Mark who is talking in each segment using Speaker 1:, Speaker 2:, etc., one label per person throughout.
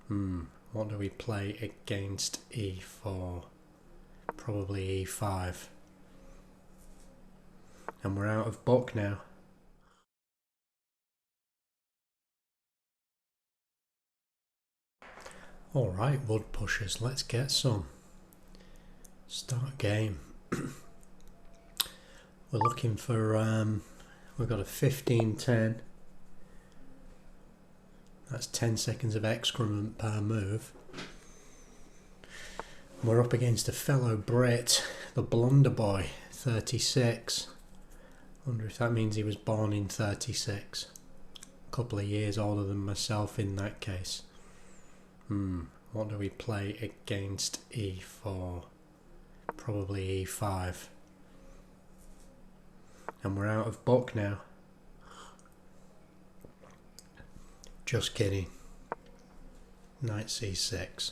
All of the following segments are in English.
Speaker 1: What do we play against e4? Probably e5. And we're out of book now. Alright, wood pushers, let's get some. Start game. We're looking for, we've got a 15-10. That's 10 seconds of excrement per move. We're up against a fellow Brit, the Blunder boy, 36. Wonder if that means he was born in 36. A couple of years older than myself in that case. What do we play against e4? Probably e5. And we're out of book now. Just kidding. Knight c6.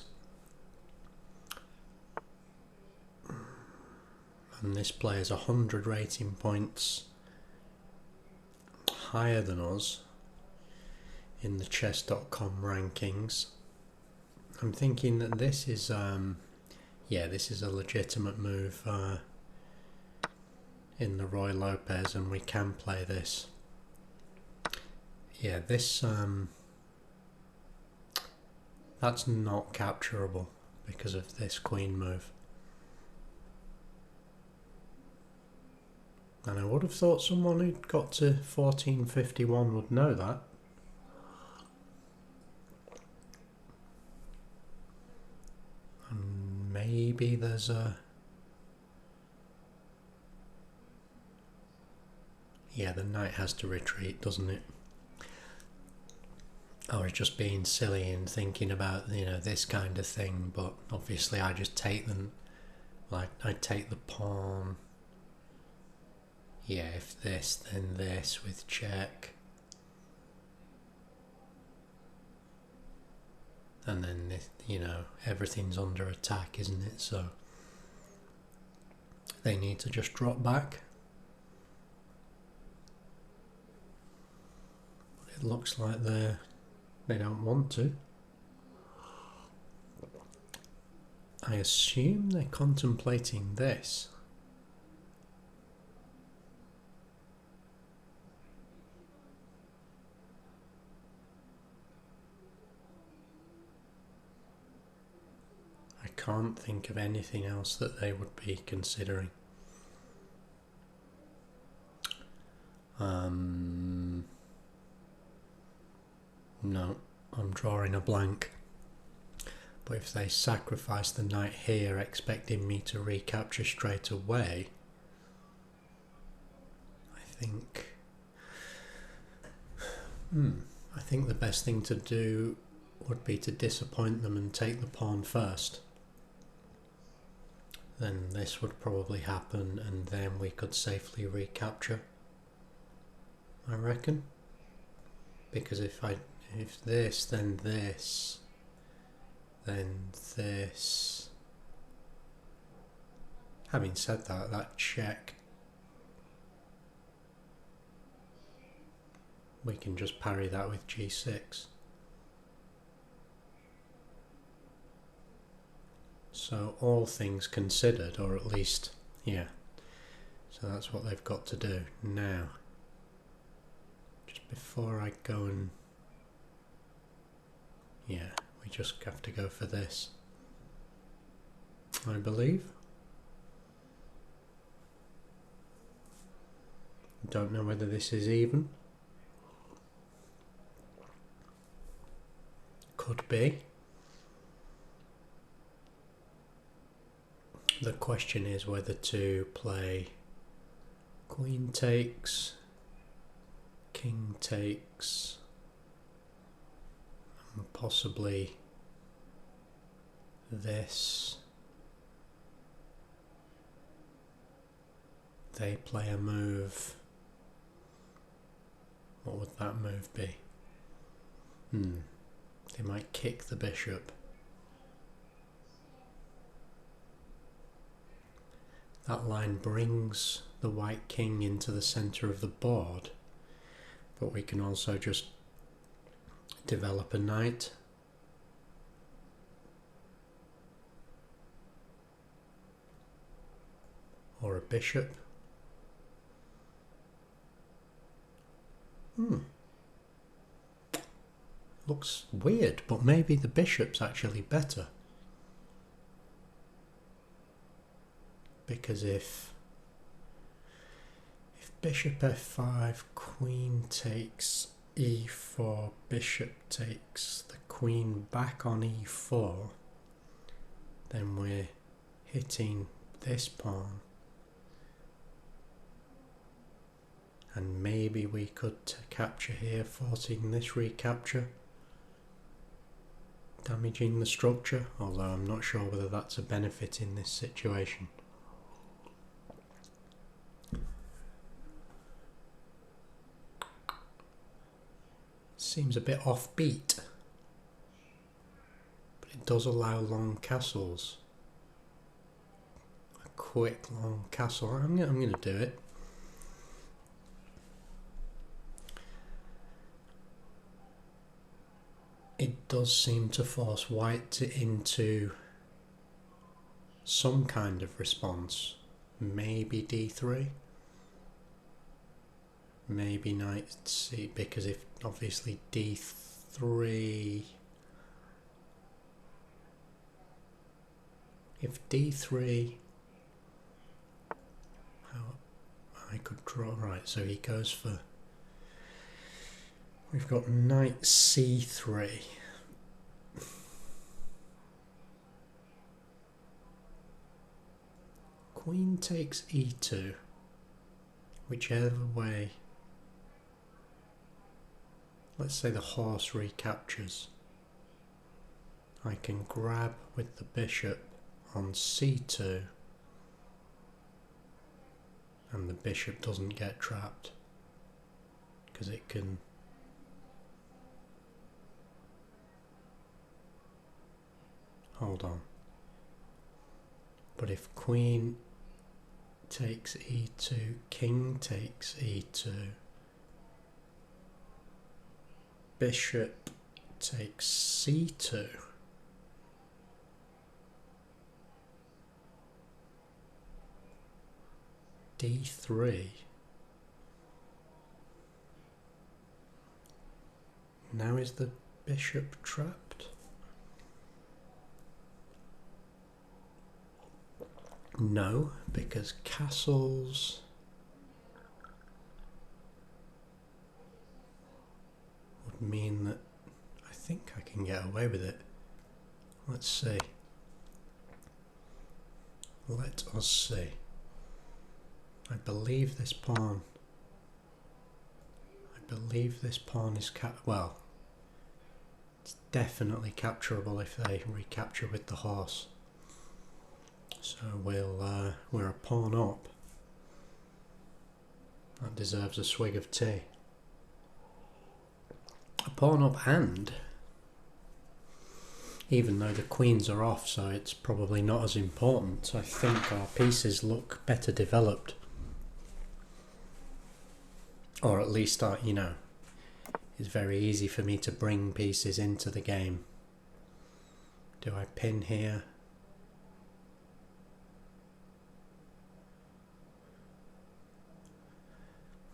Speaker 1: And this player's 100 rating points higher than us in the chess.com rankings. I'm thinking that this is, this is a legitimate move in the Roy Lopez, and we can play this. Yeah, this, that's not capturable because of this queen move. And I would have thought someone who'd got to 1451 would know that. And maybe there's a... Yeah, the knight has to retreat, doesn't it? I was just being silly and thinking about, this kind of thing, but obviously I just take them, like, I take the pawn. Yeah, if this, then this with check. And then, this, everything's under attack, isn't it? So they need to just drop back. It looks like they don't want to. I assume they're contemplating this. I can't think of anything else that they would be considering. No, I'm drawing a blank. But if they sacrifice the knight here, expecting me to recapture straight away, I think the best thing to do would be to disappoint them and take the pawn first. Then this would probably happen, and then we could safely recapture, I reckon. Because if this, then this, then this. Having said that, that check, we can just parry that with g6. So all things considered, or at least, yeah. So that's what they've got to do. Now, just before I go and, yeah, we just have to go for this, I believe. Don't know whether this is even. Could be. The question is whether to play queen takes, king takes, and possibly this. They play a move. What would that move be? They might kick the bishop. That line brings the white king into the centre of the board, but we can also just develop a knight bishop. Looks weird, but maybe the bishop's actually better. Because if bishop f5, queen takes e4, bishop takes the queen back on e4, then we're hitting this pawn. And maybe we could capture here, forcing this recapture, damaging the structure, although I'm not sure whether that's a benefit in this situation. Seems a bit offbeat, but it does allow long castles. A quick long castle. I'm going to do it. It does seem to force white into some kind of response. Maybe d3. Maybe knight c, because if obviously d3, if d3, how I could draw, right, so he goes for, we've got knight c3. Queen takes e2, whichever way. Let's say the horse recaptures. I can grab with the bishop on c2 and the bishop doesn't get trapped because it can hold on. But if queen takes e2, king takes e2, bishop takes c2, d3, now is the bishop trapped? No, because castles would mean that I think I can get away with it. Let's see. Let us see. I believe this pawn is well, it's definitely capturable if they recapture with the horse. So we're a pawn up. That deserves a swig of tea. A pawn up, and even though the queens are off, so it's probably not as important, I think our pieces look better developed. Or at least, you know, it's very easy for me to bring pieces into the game. Do I pin here?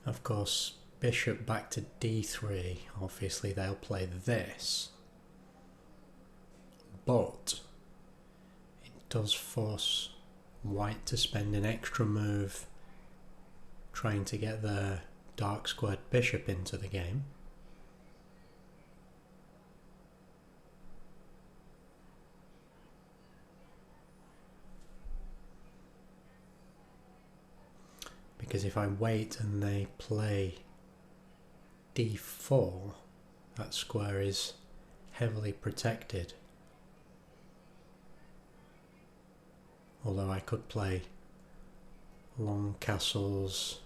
Speaker 1: Of course, bishop back to d3, obviously they'll play this. But it does force white to spend an extra move trying to get the dark squared bishop into the game. Because if I wait and they play d4, that square is heavily protected. Although I could play long castles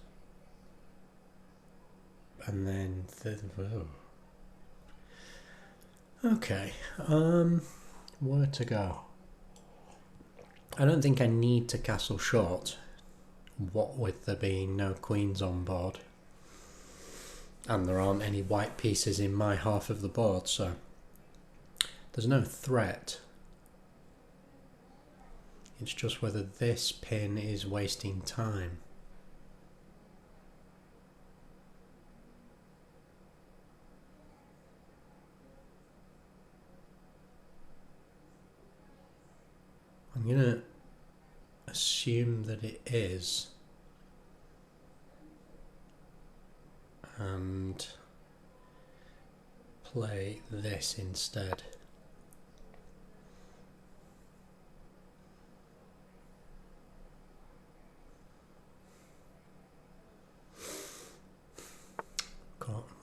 Speaker 1: and then okay, where to go? I don't think I need to castle short, what with there being no queens on board and there aren't any white pieces in my half of the board, so there's no threat It's just whether this pin is wasting time. I'm going to assume that it is, and play this instead.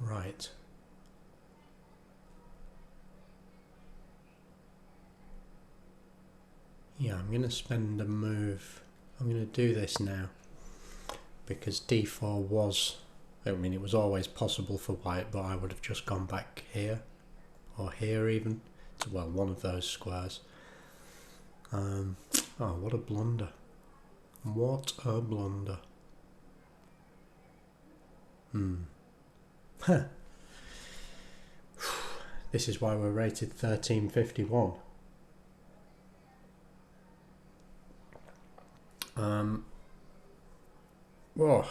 Speaker 1: Right. Yeah, I'm going to spend a move. I'm going to do this now because d4 was, I mean, it was always possible for white, but I would have just gone back here or here even to, well, one of those squares. Oh, what a blunder. What a blunder. Huh. This is why we're rated 1351. Oh.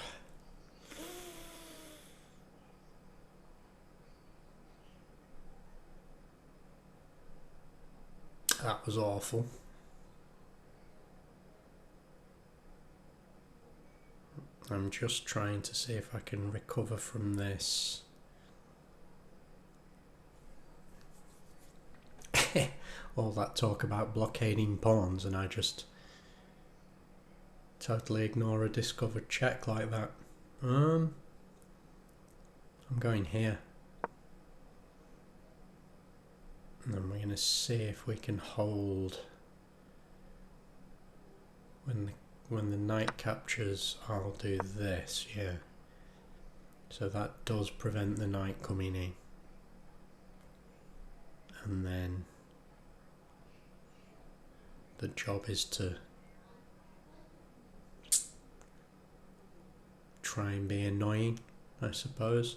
Speaker 1: That was awful. I'm just trying to see if I can recover from this. All that talk about blockading pawns and I just totally ignore a discovered check like that. I'm going here. And then we're going to see if we can hold when the knight captures. I'll do this, yeah. So that does prevent the knight coming in. And then the job is to try and be annoying, I suppose.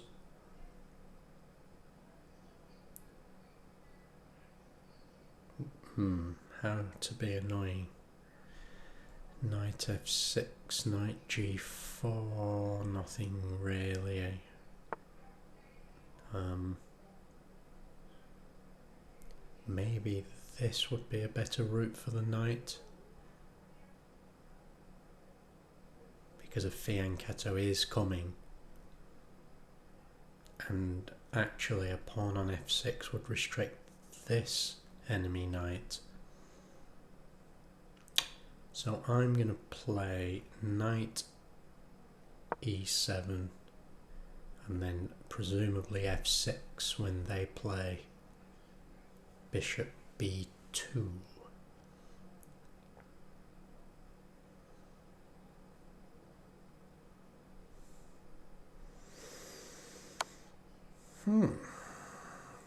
Speaker 1: How to be annoying. Knight f6, knight g4, nothing really. Maybe this would be a better route for the knight, because a fianchetto is coming, and actually a pawn on f6 would restrict this enemy knight. So I'm going to play knight e7 and then presumably f6 when they play bishop b2.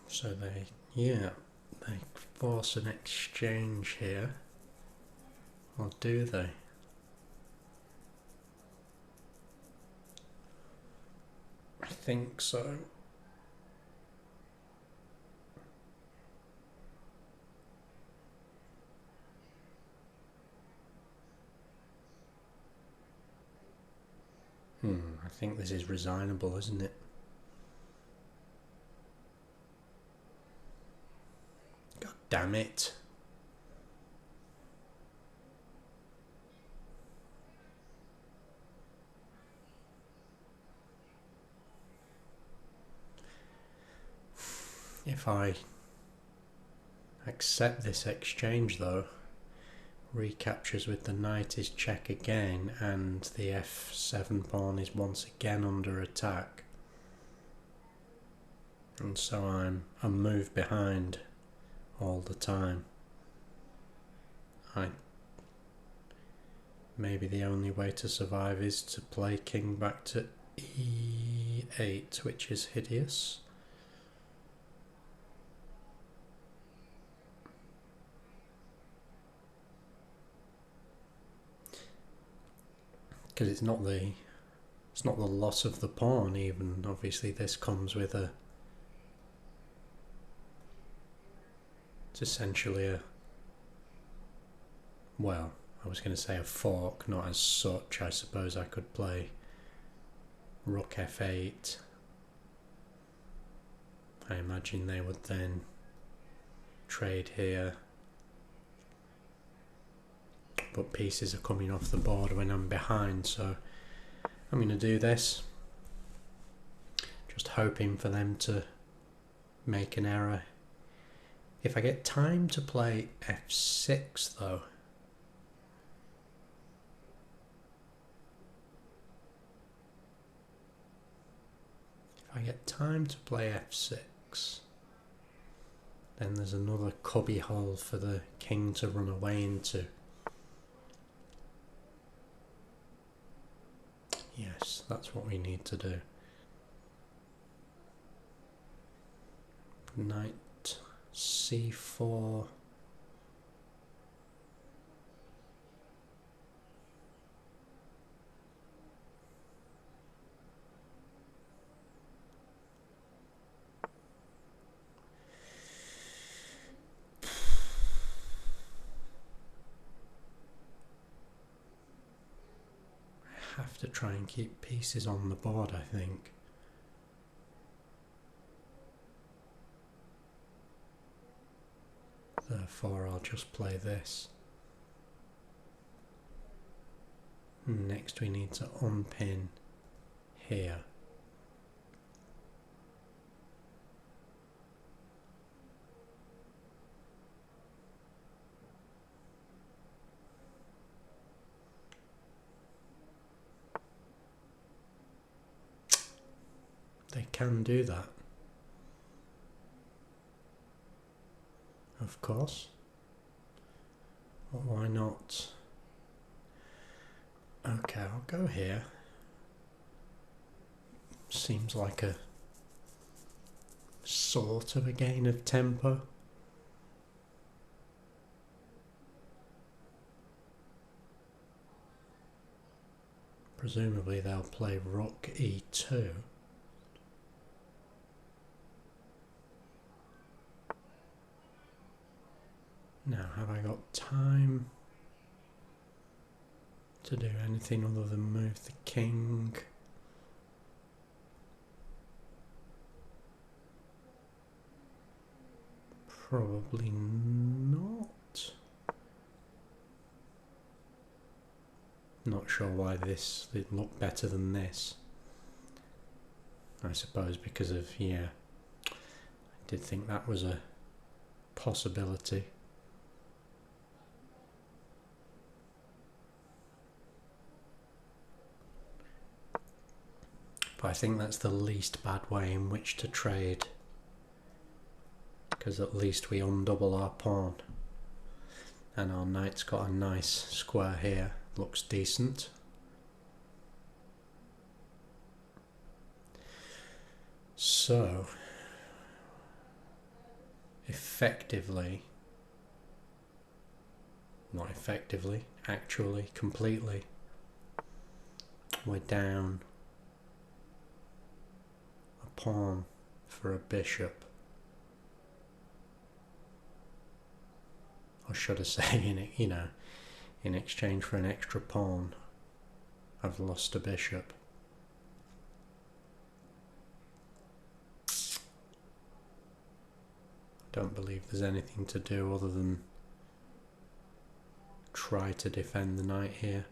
Speaker 1: So they force an exchange here, or do they? I think so. I think this is resignable, isn't it? God damn it. If I accept this exchange though, recaptures with the knight is check again, and the f7 pawn is once again under attack, and so I'm a move behind all the time. Maybe the only way to survive is to play king back to e8, which is hideous. Because it's not the loss of the pawn even. Obviously this comes with it's essentially well, I was going to say a fork, not as such. I suppose I could play rook f8. I imagine they would then trade here, but pieces are coming off the board when I'm behind, so I'm going to do this, just hoping for them to make an error. If I get time to play f6 though, if I get time to play f6, then there's another cubby hole for the king to run away into. Yes, that's what we need to do. Knight c4. Have to try and keep pieces on the board, I think. Therefore, I'll just play this. Next, we need to unpin here. They can do that. Of course. But why not? Okay, I'll go here. Seems like a sort of a gain of tempo. Presumably they'll play rook e2. Now, have I got time to do anything other than move the king? Probably not. Not sure why this would look better than this. I suppose because of, yeah, I did think that was a possibility. But I think that's the least bad way in which to trade, because at least we undouble our pawn, and our knight's got a nice square here, looks decent. So effectively, not effectively, actually completely, we're down pawn for a bishop, or should I say, in exchange for an extra pawn, I've lost a bishop. I don't believe there's anything to do other than try to defend the knight here.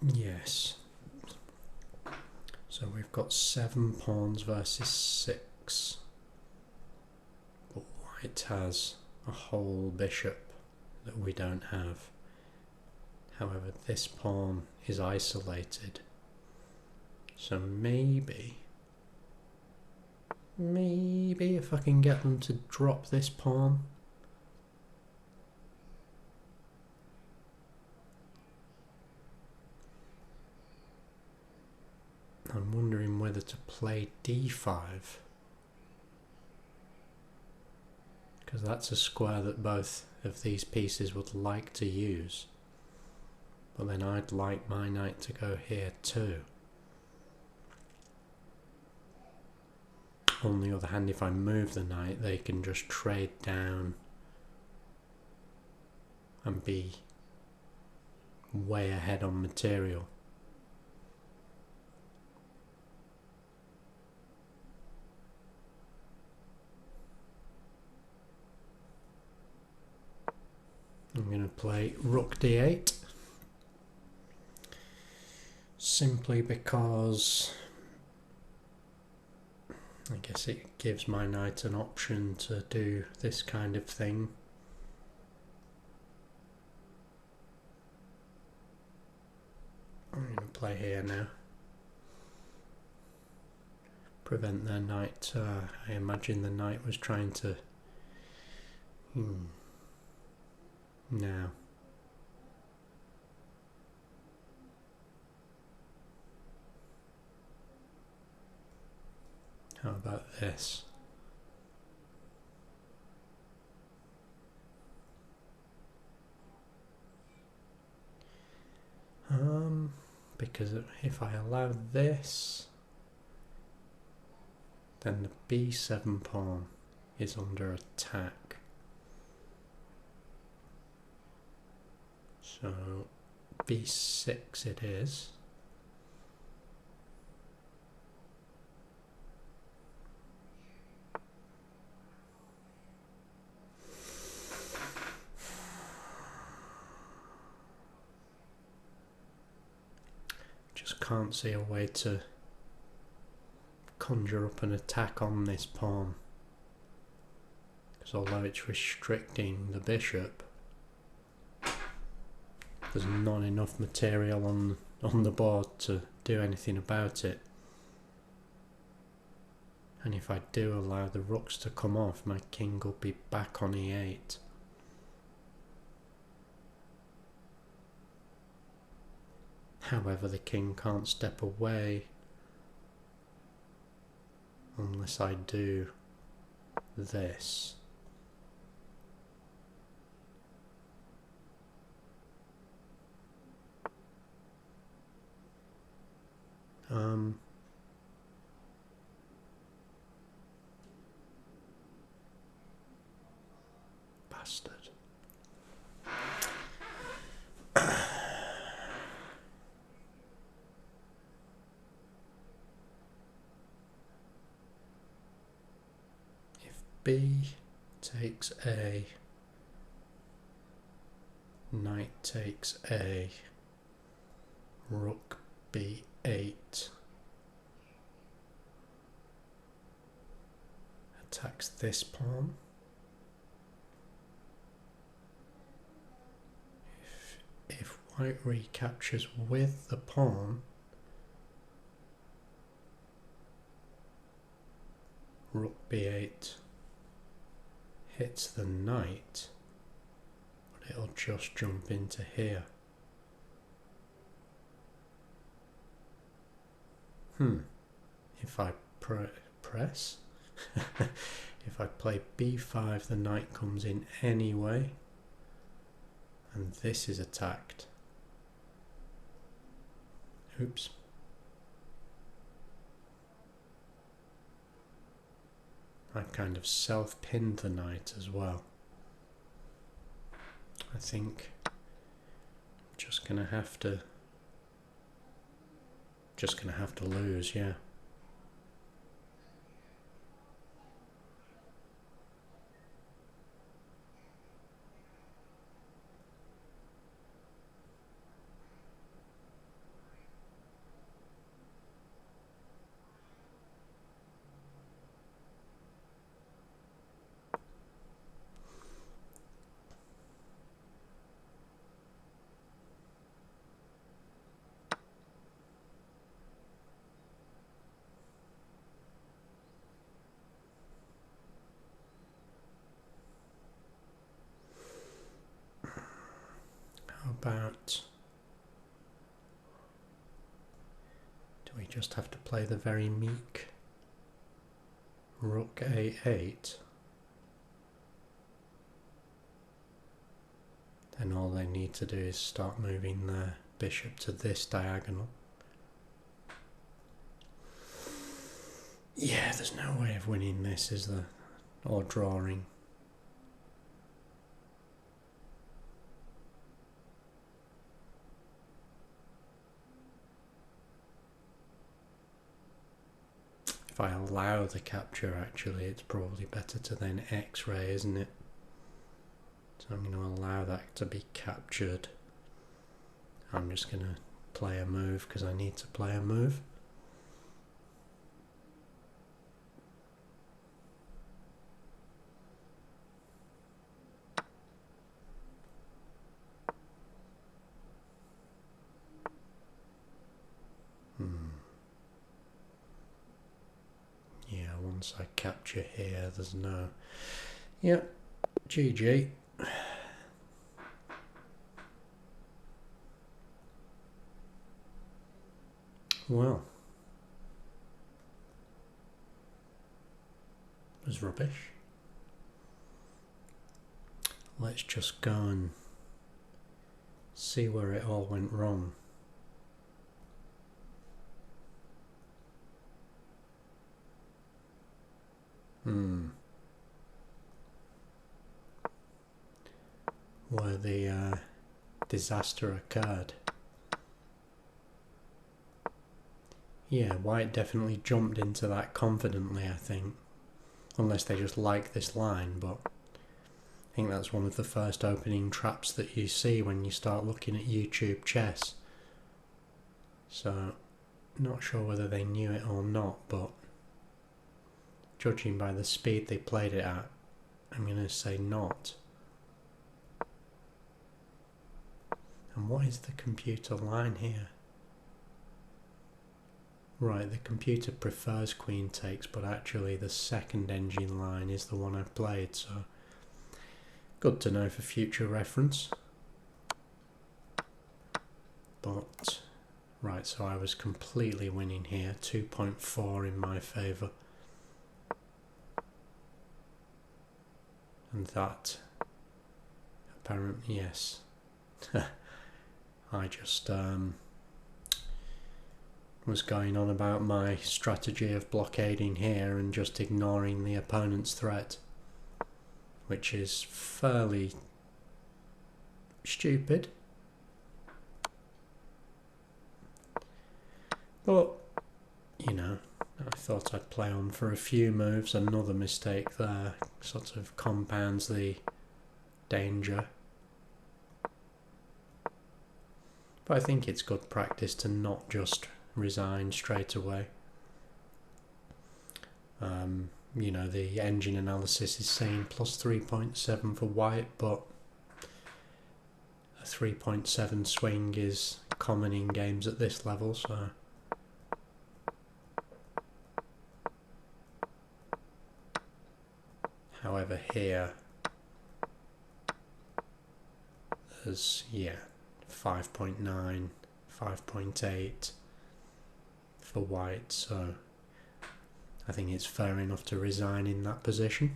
Speaker 1: Yes. So we've got 7 pawns versus 6. But white has a whole bishop that we don't have. However, this pawn is isolated. So maybe if I can get them to drop this pawn, play d5, because that's a square that both of these pieces would like to use. But then I'd like my knight to go here too. On the other hand, if I move the knight, they can just trade down and be way ahead on material. I'm going to play rook d8, simply because I guess it gives my knight an option to do this kind of thing. I'm going to play here now. Prevent their knight. I imagine the knight was trying to... Now. How about this? Because if I allow this, then the b7 pawn is under attack. So b6 it is. Just can't see a way to conjure up an attack on this pawn, because although it's restricting the bishop, there's not enough material on the board to do anything about it. And if I do allow the rooks to come off, my king will be back on e8. However, the king can't step away unless I do this. Bastard. If B takes A, knight takes A, rook B8, attacks this pawn. If white recaptures with the pawn, rook b8 hits the knight, but it'll just jump into here. If I press, if I play b5, the knight comes in anyway, and this is attacked. Oops. I've kind of self-pinned the knight as well. I think I'm just gonna have to lose, yeah. About, Do we just have to play the very meek Rook A8? Then all they need to do is start moving their bishop to this diagonal. Yeah, there's no way of winning this, is there? Or drawing. If I allow the capture, actually, it's probably better to then X-ray, isn't it? So I'm going to allow that to be captured. I'm just going to play a move because I need to play a move. Yeah, once I capture here, there's no... Yeah, GG. Well, it was rubbish. Let's just go and see where it all went wrong. Where the disaster occurred. Yeah, White definitely jumped into that confidently, I think. Unless they just like this line, but I think that's one of the first opening traps that you see when you start looking at YouTube chess. So, not sure whether they knew it or not, but judging by the speed they played it at, I'm going to say not. And what is the computer line here? Right, the computer prefers queen takes, but actually the second engine line is the one I've played, so good to know for future reference. But, right, so I was completely winning here, 2.4 in my favour. And that, apparently, yes. I just was going on about my strategy of blockading here and just ignoring the opponent's threat, which is fairly stupid. But, you know, I thought I'd play on for a few moves. Another mistake there sort of compounds the danger. But I think it's good practice to not just resign straight away. You know, the engine analysis is saying plus 3.7 for White, but a 3.7 swing is common in games at this level, so however here there's, yeah, 5.9, 5.8 for White, so I think it's fair enough to resign in that position.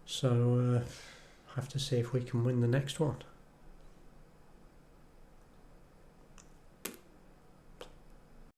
Speaker 1: So have to see if we can win the next one.